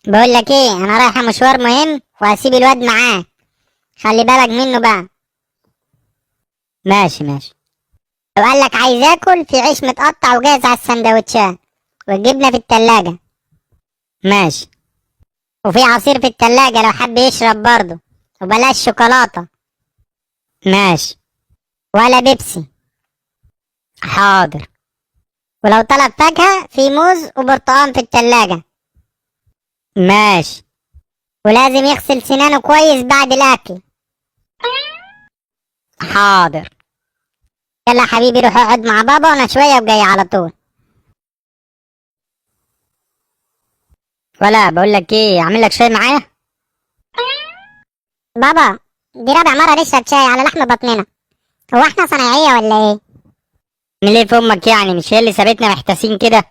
بقول لك ايه، انا رايحه مشوار مهم وهسيب الواد معاه. خلي بالك منه بقى. ماشي ماشي. لو قال لك عايز اكل، في عيش متقطع وجاهز على السندوتشات، والجبنه في التلاجة، ماشي وفي عصير في التلاجة لو حب يشرب برضه، وبلاش شوكولاته ماشي. ولا بيبسي. حاضر. ولو طلب فاكهه، في موز وبرتقال في التلاجة. ماشي. ولازم يغسل سنانه كويس بعد الاكل. حاضر. يلا يا حبيبي، روح اقعد مع بابا وانا شويه وجاي على طول. ولا بقول لك ايه، اعمل لك شاي معايا؟ بابا، دي رابع مره نشرب شاي على لحم بطننا. هو احنا صنايعيه ولا ايه؟ من ليه في امك يعني؟ مش هي اللي سابتنا محتاسين كده؟